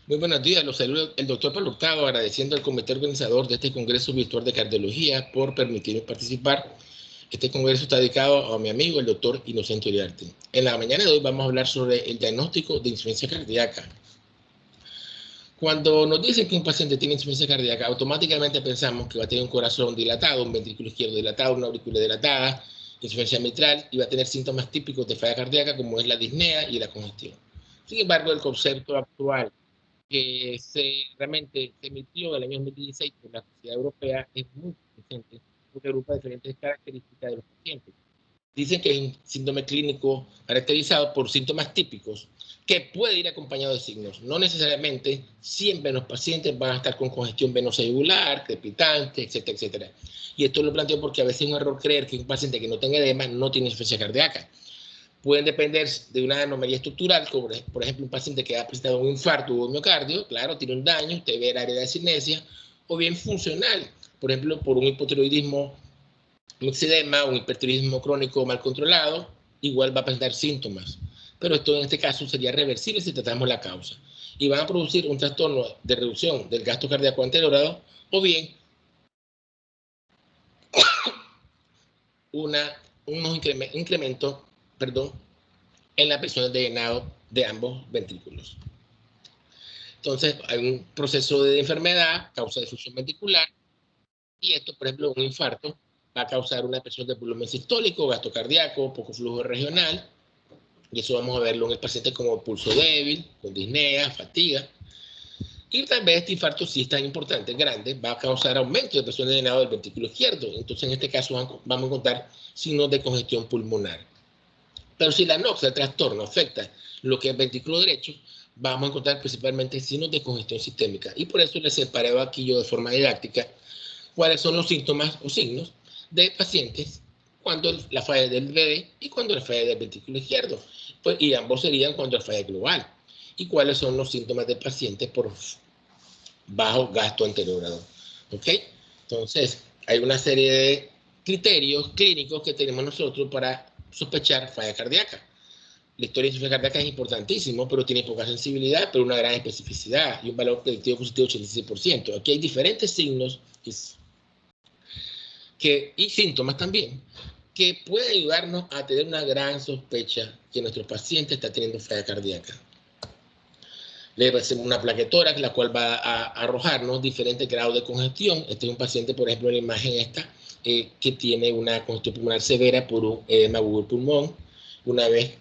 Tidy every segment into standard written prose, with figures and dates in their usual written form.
Muy buenos días, los saluda el doctor Pablo Hurtado, agradeciendo al comité organizador de este Congreso Virtual de Cardiología por permitirme participar. Este congreso está dedicado a mi amigo, el doctor Inocente Uriarte. En la mañana de hoy vamos a hablar sobre el diagnóstico de insuficiencia cardíaca. Cuando nos dicen que un paciente tiene insuficiencia cardíaca, automáticamente pensamos que va a tener un corazón dilatado, un ventrículo izquierdo dilatado, una aurícula dilatada, insuficiencia mitral y va a tener síntomas típicos de falla cardíaca como es la disnea y la congestión. Sin embargo, el concepto actual que realmente se emitió en el año 2016 por la Sociedad Europea es muy consistente porque agrupa diferentes características de los pacientes. Dicen que es un síndrome clínico caracterizado por síntomas típicos que puede ir acompañado de signos. No necesariamente siempre los pacientes van a estar con congestión venosa yugular, crepitante, etcétera, etcétera. Y esto lo planteo porque a veces es un error creer que un paciente que no tenga edema no tiene insuficiencia cardíaca. Pueden depender de una anomalía estructural, como por ejemplo un paciente que ha presentado un infarto o un miocardio, claro, tiene un daño, usted ve el área de cinesia, o bien funcional, por ejemplo, por un hipotiroidismo, un exedema, un hipertiroidismo crónico mal controlado, igual va a presentar síntomas. Pero esto en este caso sería reversible si tratamos la causa. Y van a producir un trastorno de reducción del gasto cardíaco anterogrado, o bien unos incrementos, en la presión de llenado de ambos ventrículos. Entonces, hay un proceso de enfermedad, causa de disfunción ventricular, y esto, por ejemplo, un infarto va a causar una presión de volumen sistólico, gasto cardíaco, poco flujo regional, y eso vamos a verlo en el paciente como pulso débil, con disnea, fatiga. Y tal vez este infarto, si es tan importante, grande, va a causar aumento de presión de llenado del ventrículo izquierdo. Entonces, en este caso, vamos a encontrar signos de congestión pulmonar. Pero si la noxa, el trastorno, afecta lo que es el ventrículo derecho, vamos a encontrar principalmente signos de congestión sistémica. Y por eso les separé aquí yo de forma didáctica cuáles son los síntomas o signos de pacientes cuando la falla del VD y cuando la falla del ventrículo izquierdo. Pues, y ambos serían cuando la falla global. Y cuáles son los síntomas de pacientes por bajo gasto anterogrado. ¿Ok? Entonces, hay una serie de criterios clínicos que tenemos nosotros para sospechar falla cardíaca. La historia de insuficiencia cardíaca es importantísimo, pero tiene poca sensibilidad, pero una gran especificidad y un valor predictivo positivo de 86%. Aquí hay diferentes signos y síntomas también que pueden ayudarnos a tener una gran sospecha que nuestro paciente está teniendo falla cardíaca. Le hacemos una plaquetórax, la cual va a arrojarnos diferentes grados de congestión. Este es un paciente, por ejemplo, en la imagen esta, que tiene una congestión pulmonar severa por un edema agudo del pulmón. Una vez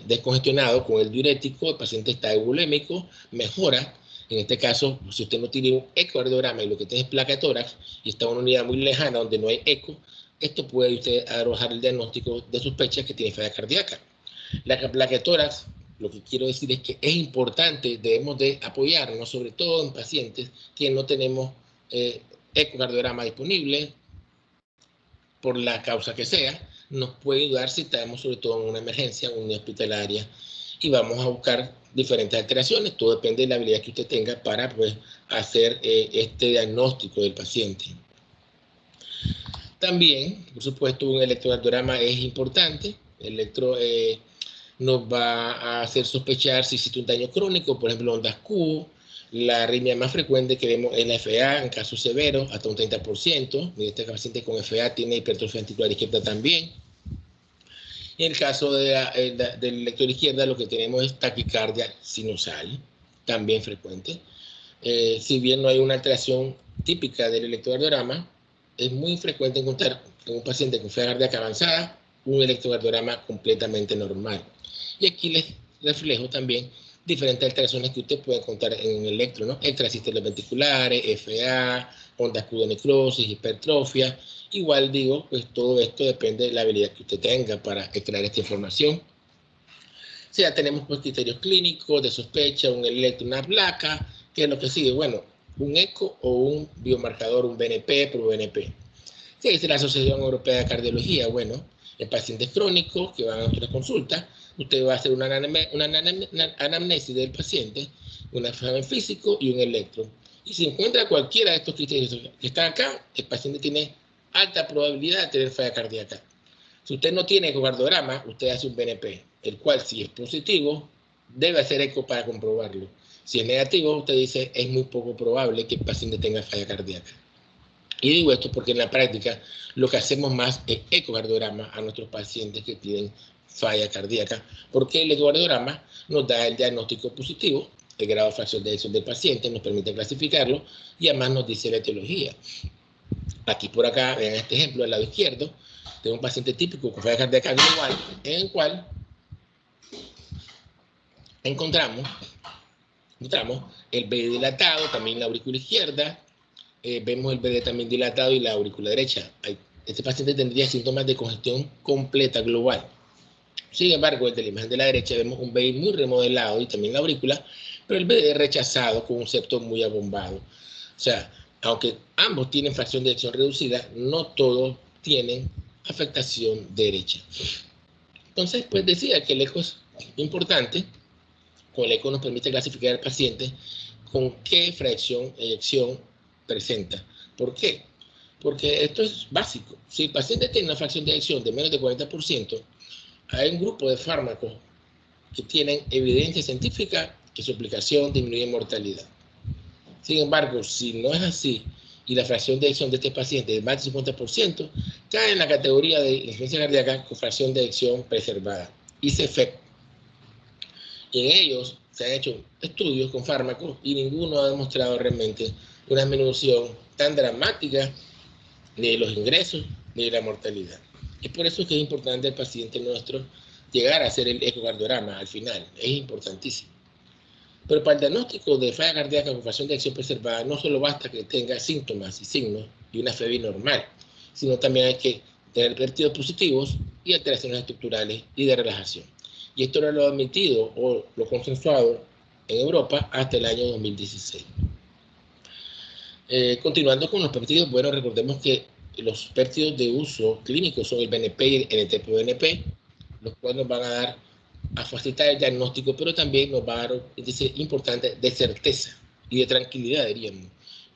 descongestionado con el diurético, el paciente está eubulémico, mejora. En este caso, si usted no tiene un ecocardiograma y lo que tiene es plaquetórax y está en una unidad muy lejana donde no hay eco, esto puede usted arrojar el diagnóstico de sospecha que tiene falla cardíaca. La plaquetórax, lo que quiero decir es que es importante, debemos de apoyarnos, sobre todo en pacientes que no tenemos ecocardiograma disponible, por la causa que sea, nos puede ayudar si estamos sobre todo en una emergencia, en una hospitalaria, y vamos a buscar diferentes alteraciones, todo depende de la habilidad que usted tenga para pues, hacer este diagnóstico del paciente. También, por supuesto, un electrocardiograma es importante, nos va a hacer sospechar si existe un daño crónico, por ejemplo, ondas Q. La arritmia más frecuente que vemos es la FA en casos severos, hasta un 30%. Este paciente con FA tiene hipertrofia ventricular izquierda también. En el caso de la electro izquierda, lo que tenemos es taquicardia sinusal, también frecuente. Si bien no hay una alteración típica del electrocardiograma, es muy frecuente encontrar en un paciente con falla cardíaca avanzada un electrocardiograma completamente normal. Y aquí les reflejo también diferentes alteraciones que usted puede encontrar en el electro, ¿no? Extrasístoles ventriculares, FA, ondas Q de necrosis, hipertrofia. Igual digo, pues todo esto depende de la habilidad que usted tenga para extraer esta información. O sea, tenemos pues criterios clínicos de sospecha, un electro, una placa, ¿qué es lo que sigue? Bueno, un eco o un biomarcador, un BNP, ProBNP. ¿Qué dice la Asociación Europea de Cardiología? Bueno, en pacientes crónicos que van a nuestra consulta, usted va a hacer una anamnesis del paciente, un examen físico y un electro. Y si encuentra cualquiera de estos criterios que están acá, el paciente tiene alta probabilidad de tener falla cardíaca. Si usted no tiene ecocardiograma, usted hace un BNP, el cual si es positivo, debe hacer eco para comprobarlo. Si es negativo, usted dice, es muy poco probable que el paciente tenga falla cardíaca. Y digo esto porque en la práctica lo que hacemos más es ecocardiograma a nuestros pacientes que tienen falla cardíaca, porque el ecocardiograma nos da el diagnóstico positivo, el grado de fracción de eyección del paciente, nos permite clasificarlo y además nos dice la etiología. Aquí por acá, vean este ejemplo, del lado izquierdo, tengo un paciente típico con falla cardíaca global, en el cual encontramos el BD dilatado, también la aurícula izquierda, vemos el BD también dilatado y la aurícula derecha. Este paciente tendría síntomas de congestión completa global. Sin embargo, desde la imagen de la derecha vemos un BD muy remodelado y también la aurícula, pero el BD rechazado con un septo muy abombado. O sea, aunque ambos tienen fracción de eyección reducida, no todos tienen afectación derecha. Entonces, pues decía que el eco es importante. Con el eco nos permite clasificar al paciente con qué fracción de eyección presenta. ¿Por qué? Porque esto es básico. Si el paciente tiene una fracción de eyección de menos de 40%, hay un grupo de fármacos que tienen evidencia científica que su aplicación disminuye mortalidad. Sin embargo, si no es así y la fracción de eyección de este paciente es más del 50%, cae en la categoría de insuficiencia cardíaca con fracción de eyección preservada, ICFEP. Y en ellos se han hecho estudios con fármacos y ninguno ha demostrado realmente una disminución tan dramática ni de los ingresos ni de la mortalidad. Es por eso que es importante al paciente nuestro llegar a hacer el ecocardiograma al final. Es importantísimo. Pero para el diagnóstico de falla cardíaca con fracción de eyección preservada no solo basta que tenga síntomas y signos y una FEBI normal, sino también hay que tener vertidos positivos y alteraciones estructurales y de relajación. Y esto era lo admitido o lo consensuado en Europa hasta el año 2016. Continuando con los péptidos, bueno, recordemos que los péptidos de uso clínico son el BNP y el NT-proBNP, los cuales nos van a dar a facilitar el diagnóstico, pero también nos va a dar un índice importante de certeza y de tranquilidad, diríamos.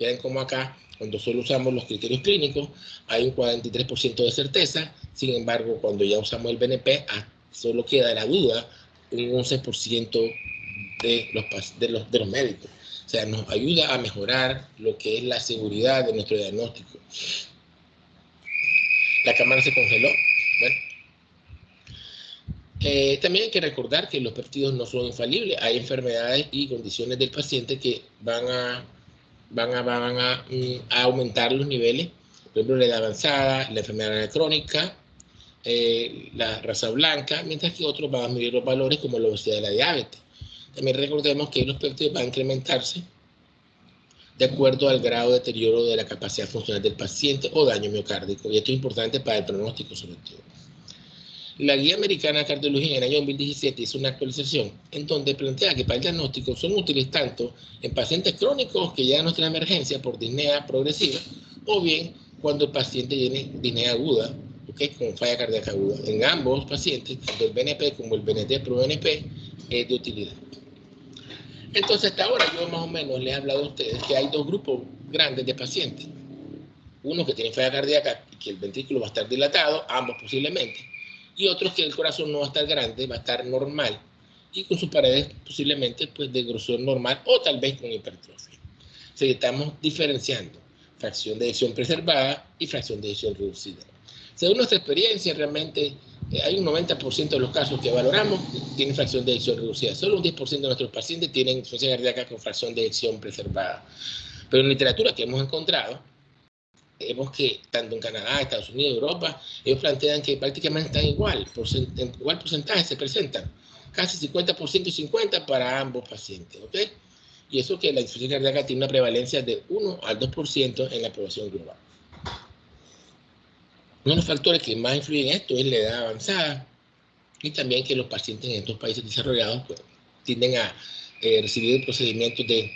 Vean cómo acá, cuando solo usamos los criterios clínicos, hay un 43% de certeza, sin embargo, cuando ya usamos el BNP, solo queda la duda un 11% de los médicos. O sea, nos ayuda a mejorar lo que es la seguridad de nuestro diagnóstico. La cámara se congeló. Bueno. También hay que recordar que los péptidos no son infalibles. Hay enfermedades y condiciones del paciente que van a aumentar los niveles. Por ejemplo, la edad avanzada, la enfermedad crónica, la raza blanca, mientras que otros van a medir los valores como la obesidad y la diabetes. También recordemos que los péptidos van a incrementarse de acuerdo al grado de deterioro de la capacidad funcional del paciente o daño miocárdico. Y esto es importante para el pronóstico sobre todo. La Guía Americana de Cardiología en el año 2017 hizo una actualización en donde plantea que para el diagnóstico son útiles tanto en pacientes crónicos que llegan a nuestra emergencia por disnea progresiva o bien cuando el paciente tiene disnea aguda, ¿okay? Con falla cardíaca aguda. En ambos pacientes, tanto el BNP como el BNT-proBNP, es de utilidad. Entonces, hasta ahora yo más o menos les he hablado a ustedes que hay dos grupos grandes de pacientes. Uno que tiene falla cardíaca y que el ventrículo va a estar dilatado, ambos posiblemente. Y otros que el corazón no va a estar grande, va a estar normal y con sus paredes posiblemente pues, de grosor normal o tal vez con hipertrofia. O sea, estamos diferenciando fracción de eyección preservada y fracción de eyección reducida. Según nuestra experiencia, realmente hay un 90% de los casos que valoramos tienen fracción de eyección reducida. Solo un 10% de nuestros pacientes tienen insuficiencia cardíaca con fracción de eyección preservada. Pero en literatura que hemos encontrado, vemos que tanto en Canadá, Estados Unidos, Europa, ellos plantean que prácticamente están igual porcentaje se presentan, casi 50% y 50% para ambos pacientes, ¿ok? Y eso que la insuficiencia cardíaca tiene una prevalencia de 1 al 2% en la población global. Uno de los factores que más influyen en esto es la edad avanzada y también que los pacientes en estos países desarrollados pues, tienden a recibir procedimientos de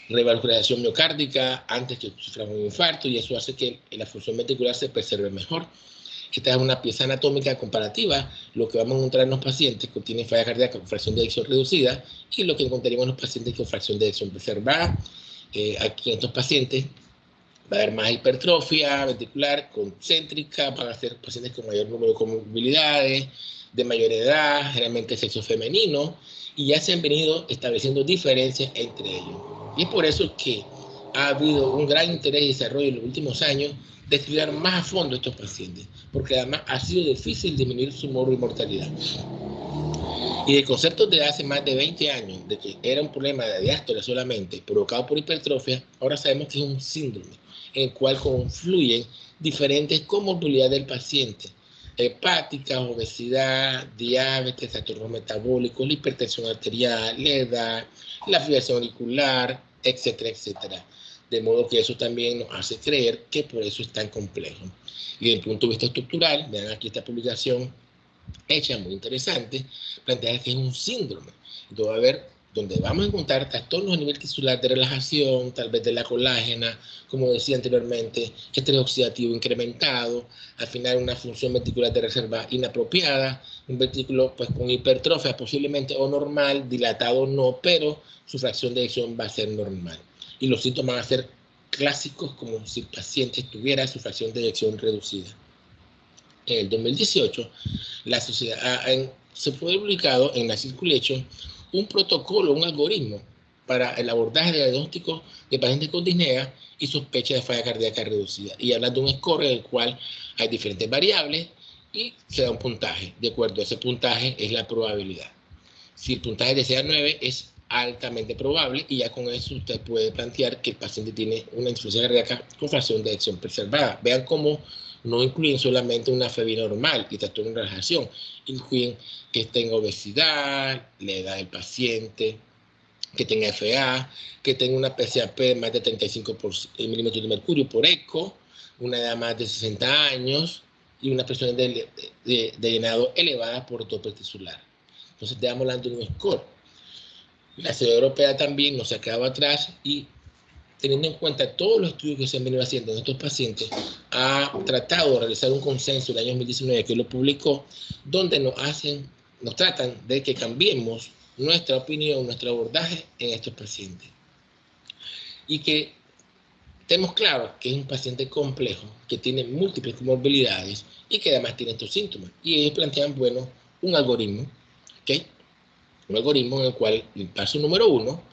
revalorización miocárdica antes que sufran un infarto y eso hace que la función ventricular se preserve mejor. Esta es una pieza anatómica comparativa, lo que vamos a encontrar en los pacientes que tienen falla cardíaca con fracción de eyección reducida y lo que encontraríamos en los pacientes con fracción de eyección preservada. Aquí en estos pacientes va a haber más hipertrofia ventricular concéntrica, van a ser pacientes con mayor número de comorbilidades, de mayor edad, generalmente sexo femenino, y ya se han venido estableciendo diferencias entre ellos. Y es por eso que ha habido un gran interés y desarrollo en los últimos años de estudiar más a fondo a estos pacientes, porque además ha sido difícil disminuir su mortalidad. Y de conceptos de hace más de 20 años, de que era un problema de diástole solamente, provocado por hipertrofia, ahora sabemos que es un síndrome en el cual confluyen diferentes comorbilidades del paciente: hepática, obesidad, diabetes, trastornos metabólicos, la hipertensión arterial, la edad, la fibrilación auricular, etcétera, etcétera. De modo que eso también nos hace creer que por eso es tan complejo. Y desde el punto de vista estructural, vean aquí esta publicación hecha, muy interesante, plantea que es un síndrome. Entonces, va a ver donde vamos a encontrar trastornos a nivel tisular de relajación, tal vez de la colágena, como decía anteriormente, estrés oxidativo incrementado, al final una función ventricular de reserva inapropiada, un ventrículo pues con hipertrofia posiblemente o normal, dilatado no, pero su fracción de eyección va a ser normal. Y los síntomas van a ser clásicos, como si el paciente tuviera su fracción de eyección reducida. En el 2018, la sociedad se fue publicado en la Circulation un protocolo, un algoritmo para el abordaje de diagnóstico de pacientes con disnea y sospecha de falla cardíaca reducida. Y habla de un score en el cual hay diferentes variables y se da un puntaje. De acuerdo a ese puntaje es la probabilidad. Si el puntaje de sea 9 es altamente probable, y ya con eso usted puede plantear que el paciente tiene una insuficiencia cardíaca con fracción de eyección preservada. Vean cómo no incluyen solamente una FEBI normal y trastorno de relajación, incluyen que tenga obesidad, la edad del paciente, que tenga FA, que tenga una PCAP de más de 35 milímetros de mercurio por eco, una edad más de 60 años y una presión de llenado elevada por tope tisular. Entonces estamos hablando de un score. La Sociedad Europea también nos ha quedado atrás y, teniendo en cuenta todos los estudios que se han venido haciendo en estos pacientes, ha tratado de realizar un consenso el año 2019 que lo publicó, donde nos tratan de que cambiemos nuestra opinión, nuestro abordaje en estos pacientes. Y que tenemos claro que es un paciente complejo, que tiene múltiples comorbilidades y que además tiene estos síntomas. Y ellos plantean, bueno, un algoritmo, ¿ok? Un algoritmo en el cual, el paso número 1,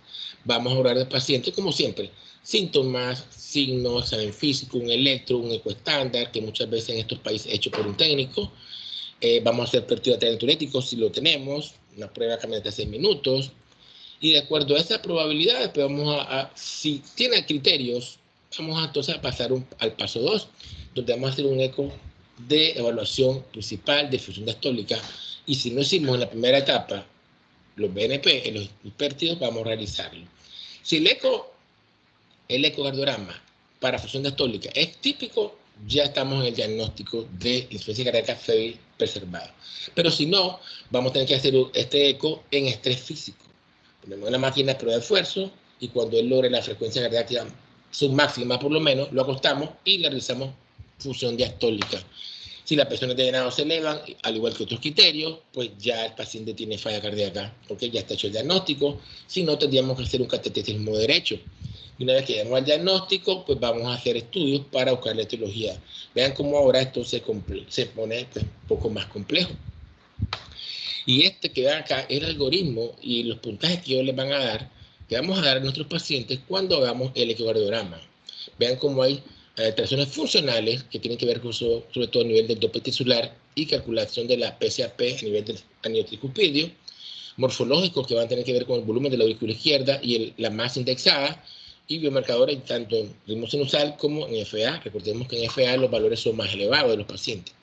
vamos a hablar del paciente como siempre: síntomas, signos, examen físico, un electro, un eco estándar, que muchas veces en estos países es hecho por un técnico. Vamos a hacer pértido diurético si lo tenemos, una prueba caminata de 6 minutos. Y de acuerdo a esa probabilidad, pues si tiene criterios, vamos entonces a pasar al paso 2, donde vamos a hacer un eco de evaluación principal de función diastólica. Y si no hicimos en la primera etapa los BNP, en los pértidos, vamos a realizarlo. Si el ecocardiograma para función diastólica es típico, ya estamos en el diagnóstico de insuficiencia cardíaca febril preservada. Pero si no, vamos a tener que hacer este eco en estrés físico. Ponemos una máquina de prueba de esfuerzo y cuando él logre la frecuencia cardíaca submáxima, por lo menos, lo acostamos y le realizamos función diastólica. Si las presiones de llenado se elevan, al igual que otros criterios, pues ya el paciente tiene falla cardíaca, porque ya está hecho el diagnóstico. Si no, tendríamos que hacer un cateterismo derecho. Y una vez que llegamos al diagnóstico, pues vamos a hacer estudios para buscar la etiología. Vean cómo ahora esto se pone pues, un poco más complejo. Y que vean acá es el algoritmo y los puntajes que ellos les van a dar, que vamos a dar a nuestros pacientes cuando hagamos el ecocardiograma. Vean cómo hay alteraciones funcionales que tienen que ver con sobre todo a nivel del tope tisular y calculación de la PCAP a nivel del anillo tricuspidio, morfológicos que van a tener que ver con el volumen de la aurícula izquierda y la masa indexada, y biomarcadores tanto en ritmo sinusal como en FA. Recordemos que en FA los valores son más elevados de los pacientes.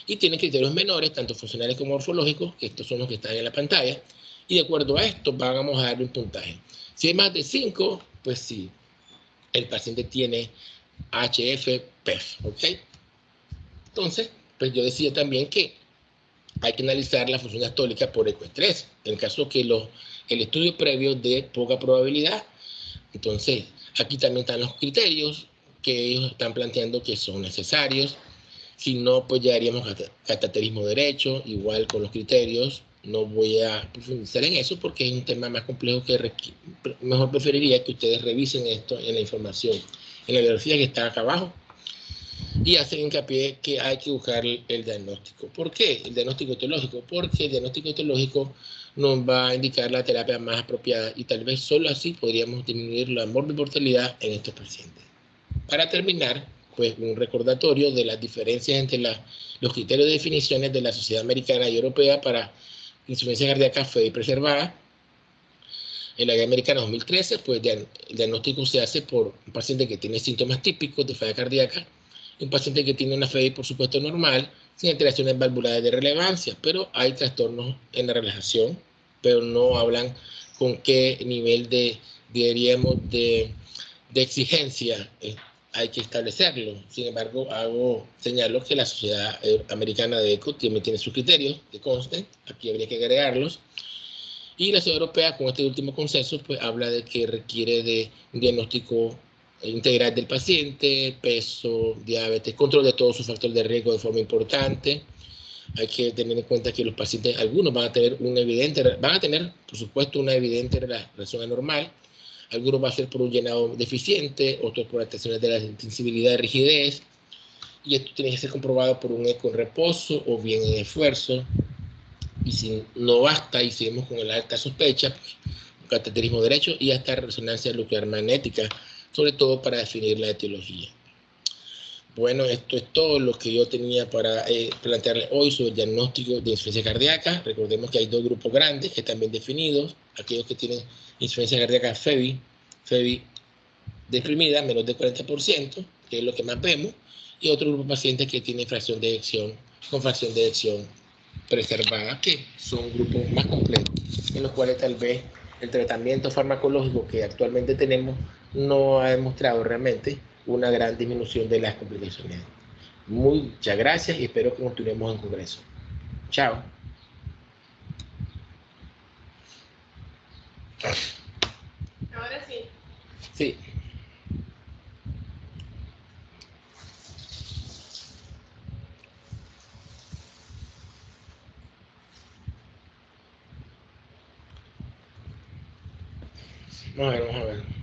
Y tienen criterios menores, tanto funcionales como morfológicos, que estos son los que están en la pantalla, y de acuerdo a esto vamos a darle un puntaje. Si hay más de 5, pues sí, el paciente tiene HF-PEF, ¿ok? Entonces, pues yo decía también que hay que analizar la función diastólica por ecoestrés, en el caso que el estudio previo de poca probabilidad. Entonces, aquí también están los criterios que ellos están planteando que son necesarios. Si no, pues ya haríamos cateterismo derecho, igual con los criterios. No voy a profundizar en eso porque es un tema más complejo que mejor preferiría que ustedes revisen esto en la información, en la bibliografía que está acá abajo. y hacen hincapié que hay que buscar el diagnóstico. ¿Por qué? El diagnóstico etiológico. Porque el diagnóstico etiológico nos va a indicar la terapia más apropiada y tal vez solo así podríamos disminuir la morbimortalidad en estos pacientes. Para terminar, pues un recordatorio de las diferencias entre los criterios de definiciones de la Sociedad Americana y Europea para insuficiencia cardíaca FEBI preservada. En la Guía Americana 2013, pues el diagnóstico se hace por un paciente que tiene síntomas típicos de falla cardíaca y un paciente que tiene una FEBI, por supuesto, normal, sin alteraciones valvulares de relevancia, pero hay trastornos en la relajación, pero no hablan con qué nivel diríamos, de exigencia hay que establecerlo. Sin embargo, señalo que la Sociedad Americana de ECO también tiene sus criterios, que consten, aquí habría que agregarlos. Y la Sociedad Europea, con este último consenso, pues habla de que requiere de un diagnóstico integral del paciente, peso, diabetes, control de todos sus factores de riesgo de forma importante. Hay que tener en cuenta que los pacientes, algunos van a tener por supuesto, una evidente relación anormal. Algunos va a ser por un llenado deficiente, otros por alteraciones de la sensibilidad y rigidez. Y esto tiene que ser comprobado por un eco en reposo o bien en esfuerzo. Y si no basta y seguimos con la alta sospecha, pues, un cateterismo derecho y hasta resonancia nuclear magnética, sobre todo para definir la etiología. Bueno, esto es todo lo que yo tenía para plantearles hoy sobre el diagnóstico de insuficiencia cardíaca. Recordemos que hay dos grupos grandes que están bien definidos, aquellos que tienen insuficiencia cardíaca FEBI deprimida, menos del 40%, que es lo que más vemos, y otro grupo de pacientes que tienen fracción de eyección, con fracción de eyección preservada, que son grupos más complejos, en los cuales tal vez el tratamiento farmacológico que actualmente tenemos no ha demostrado realmente una gran disminución de las complicaciones. Muchas gracias y espero que continuemos en Congreso. Chao. Ahora sí. Sí. Vamos a ver.